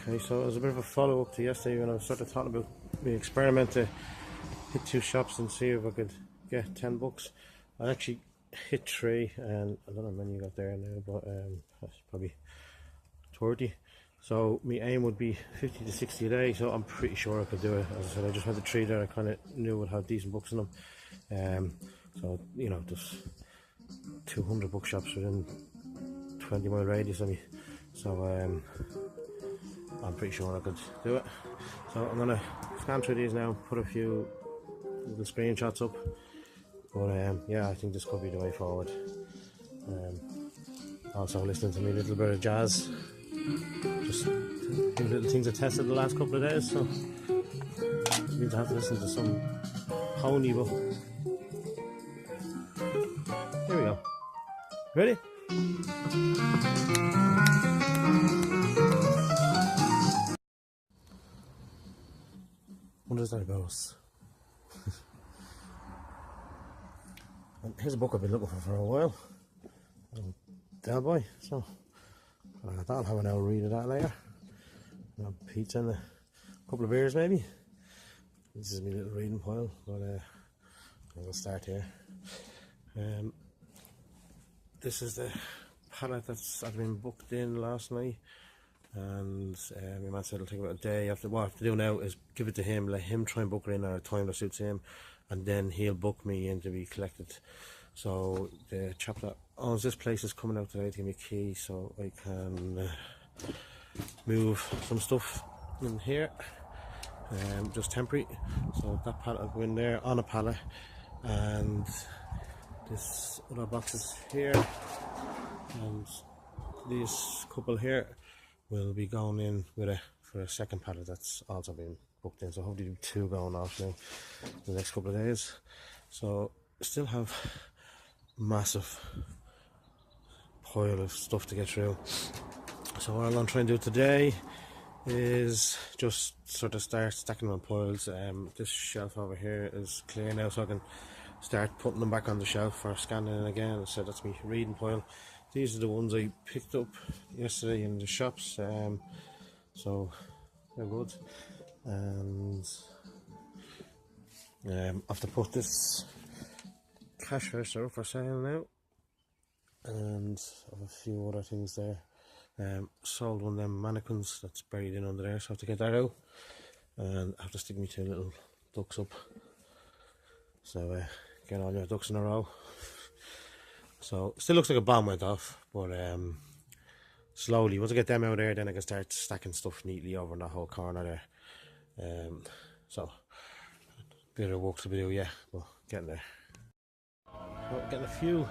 Okay, so it was a bit of a follow-up to yesterday when I was sort of thought about the experiment to hit 2 shops and see if I could get 10 books. I actually hit 3, and I don't know how many you got there now, but that's probably 30. So my aim would be 50 to 60 a day, so I'm pretty sure I could do it. As I said, I just had the 3 there I kind of knew would have decent books in them. So, you know, just 200 bookshops within 20-mile radius of me. So I'm pretty sure I could do it. So I'm gonna scan through these now, put a few little screenshots up. But yeah, I think this could be the way forward. Also listening to me a little bit of jazz. Just a few little things I tested the last couple of days, so I need to have to listen to some pony, but here we go. Ready? What is that about us? And here's a book I've been looking for a while. Del Boy, so I'll have an hour read of that later. I'll have pizza and a couple of beers maybe. This is my little reading pile, but I'll start here. This is the pallet I've been booked in last night, and my man said it'll take about a day. What I have to do now is give it to him, let him try and book it in at a time that suits him, and then he'll book me in to be collected. So the chap that owns this place is coming out today to give me a key so I can move some stuff in here, just temporary. So that pallet will go in there on a pallet, and this other boxes here and this couple here will be going in with for a second pallet that's also been booked in. So hopefully 2 going off now the next couple of days. So still have massive pile of stuff to get through. So what I'm going to try and do today is just sort of start stacking them on piles. This shelf over here is clear now, so I can start putting them back on the shelf for scanning again. So that's my reading pile. These are the ones I picked up yesterday in the shops, so they're good. And I have to put this cash register up for sale now, and I have a few other things there. Sold one of them mannequins that's buried in under there, so I have to get that out, and I have to stick me 2 little ducks up. So get all your ducks in a row. So still looks like a bomb went off, but slowly once I get them out there, then I can start stacking stuff neatly over in that whole corner there. So bit of work to do, yeah, but getting there. So getting a few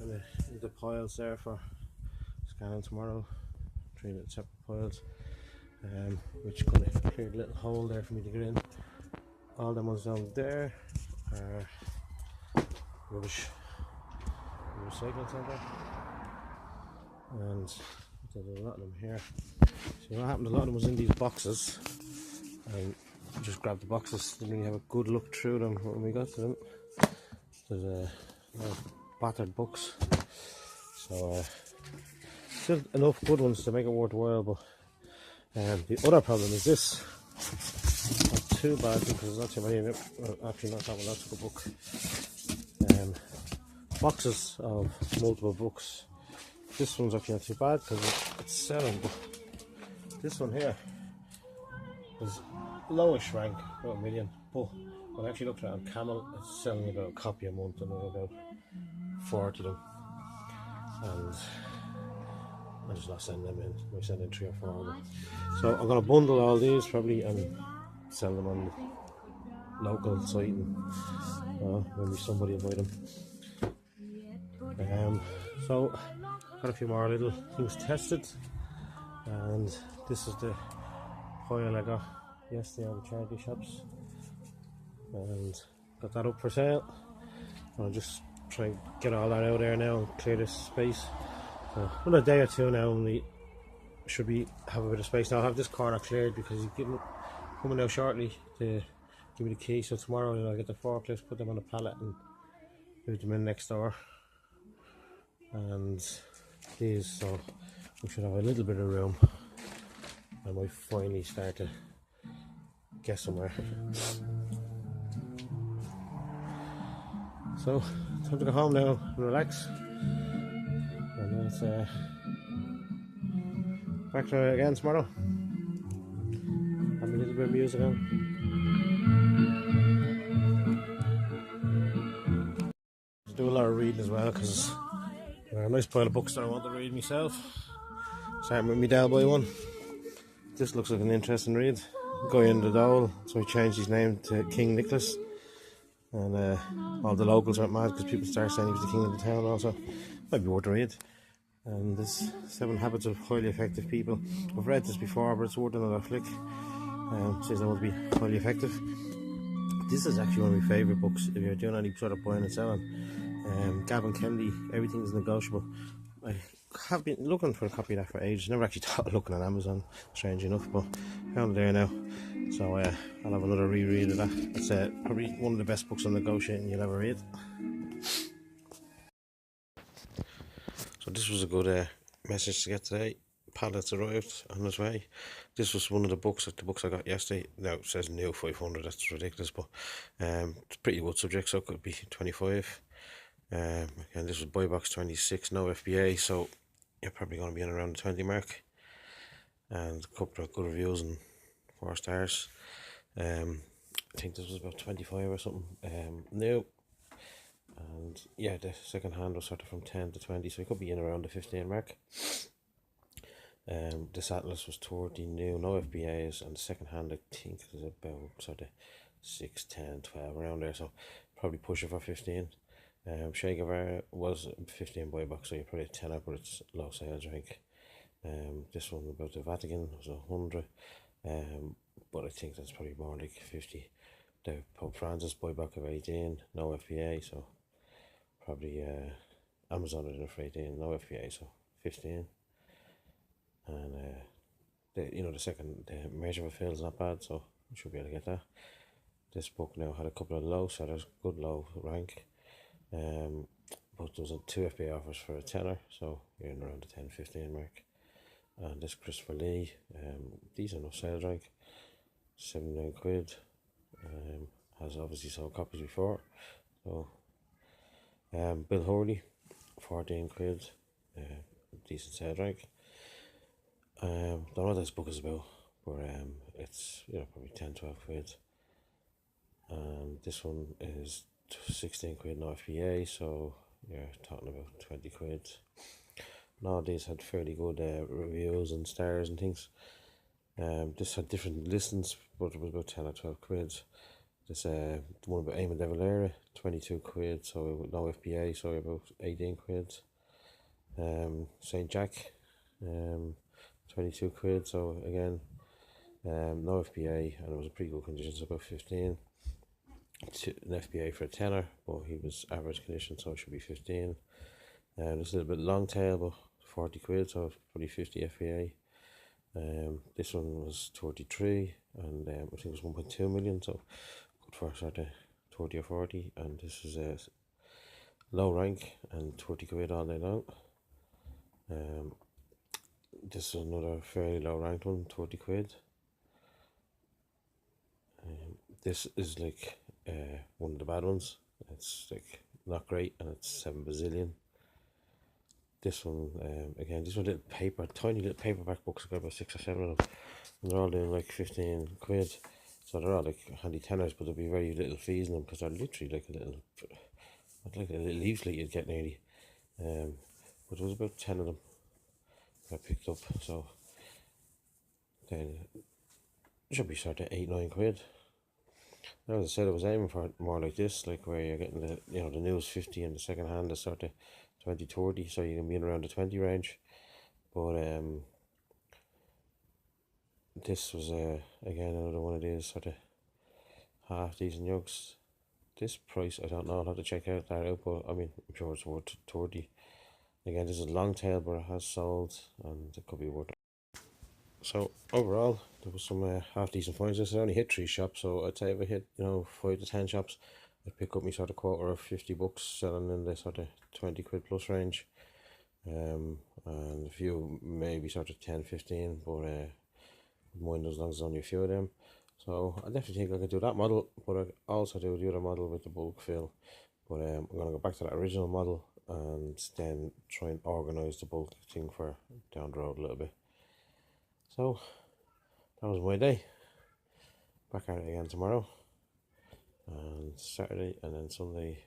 in the piles there for scanning tomorrow. 3 little separate piles, which kind of cleared a little hole there for me to get in. All them ones down there are rubbish recycling centre, and there's a lot of them here. So what happened, a lot of them was in these boxes, and just grabbed the boxes, didn't really have a good look through them when we got to them. There's a lot of battered books, so still enough good ones to make it worthwhile, but the other problem is this. Not too bad because there's not too many in it. Actually not that one, that's a good book. Boxes of multiple books. This one's actually not too bad because it's selling, but this one here is lowish rank, about 1 million. But when I actually looked at it on Camel, it's selling about a copy a month, and about 40 of them. And I'm just not sending them in. I'm sending 3 or 4 of them. So I'm going to bundle all these probably and sell them on the local site, and maybe somebody will buy them. So got a few more little things tested, and this is the pile I got yesterday on the charity shops, and got that up for sale. I'll just try and get all that out there now and clear this space. So another day or 2 now, and we should have a bit of space now. I'll have this corner cleared because he's coming out shortly to give me the key. So tomorrow I'll get the forklifts, put them on a pallet, and move them in next door. And these, so we should have a little bit of room I might finally start to get somewhere. So, time to go home now and relax. And then it's back to it again tomorrow. Have a little bit of music on. Do a lot of reading as well because there are a nice pile of books that I want to read myself. Starting with my Del Boy one. This looks like an interesting read. Guy in the Dole, so he changed his name to King Nicholas. And all the locals went mad because people started saying he was the king of the town also. Might be worth a read. And this 7 Habits of Highly Effective People. I've read this before, but it's worth another flick. Says I want to be highly effective. This is actually one of my favourite books if you're doing any sort of buying and selling. Gavin Kennedy, Everything is Negotiable. I have been looking for a copy of that for ages. Never actually thought of looking on Amazon, strange enough, but found it there now. So I'll have another reread of that. It's probably one of the best books on negotiating you'll ever read. So this was a good message to get today. Pallet's arrived on its way. This was one of the books I got yesterday. Now it says new 500, that's ridiculous, but it's a pretty good subject, so it could be 25. And this was buy box 26, no FBA, so you're probably going to be in around the 20 mark. And a couple of good reviews and 4 stars. I think this was about 25 or something new. And yeah, the second hand was sort of from 10 to 20, so it could be in around the 15 mark. This Atlas was 30 new, no FBAs, and the second hand I think is about sort of 6, 10, 12 around there, so probably push it for 15. Che Guevara was 15 buy box, so you're probably 10 up, but it's low sales rank. This one about the Vatican was 100, but I think that's probably more like 50. The Pope Francis buy back of 18, no FBA, so probably Amazon is for 18, no FBA, so 15. And the Measure of a Fill is not bad, so you should be able to get that. This book now had a couple of low sellers, good low rank. But there was 2 FBA offers for a tenner, so you're in around the 10-15 mark. And this Christopher Lee, decent enough sales rank, 79 quid. Has obviously sold copies before. So Bill Hurley, 14 quid, decent sales rank. Don't know what this book is about, but it's probably 10-12 quid. And this one is 16 quid, no FBA, so you're talking about 20 quid. All these had fairly good reviews and stars and things. This had different listings, but it was about 10 or 12 quid. This the one about Eamon de Valera, 22 quid, so no FBA, so about 18 quid. St. Jack, 22 quid, so again no FBA, and it was a pretty good condition, so about 15. An FBA for a tenner, but he was average condition, so it should be 15. It's a little bit long tail, but 40 quid, so it's probably 50 FBA. This one was 33, and I think it was 1.2 million, so good for sort of 30 or 40. And this is a low rank and 30 quid all day long. This is another fairly low ranked one, 30 quid. This is like one of the bad ones. It's like not great, and it's 7 bazillion. This one, again, this one tiny little paperback books. I got about 6 or 7 of them, and they're all doing like 15 quid. So they're all like handy tenors, but there'll be very little fees in them because they're literally like a little leaflet you'd get nearly. But there was about 10 of them I picked up, so then it should be sort of 8-9 quid. Now, as I said, I was aiming for more like this, like where you're getting the news 50 and the second hand is sort of 20-30, so you can be in around the 20 range. But this was again another one of these sort of half decent yugs. This price, I don't know, I'll have to check that out, but I mean, I'm sure it's worth 30. Again, this is a long tail, but it has sold, and it could be worth it. So overall, there was some half decent finds. This only hit 3 shops, so I'd say if I hit 5 to 10 shops, I'd pick up me sort of quarter of 50 books selling in the sort of 20 quid plus range. And a few maybe sort of 10-15, but mind as long as there's only a few of them. So I definitely think I could do that model, but I also do the other model with the bulk fill. But I'm going to go back to that original model and then try and organise the bulk thing for down the road a little bit. So that was my day. Back at it again tomorrow and Saturday, and then Sunday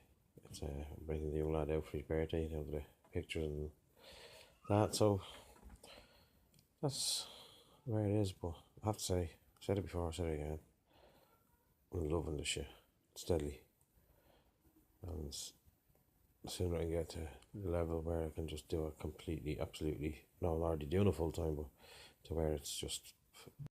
it's bringing the young lad out for his birthday, down to the pictures and that. So that's where it is. But I have to say, I said it before, I said it again, I'm loving this shit steadily, and the sooner I can get to the level where I can just do it completely, absolutely, no, I'm already doing it full time, but to where it's just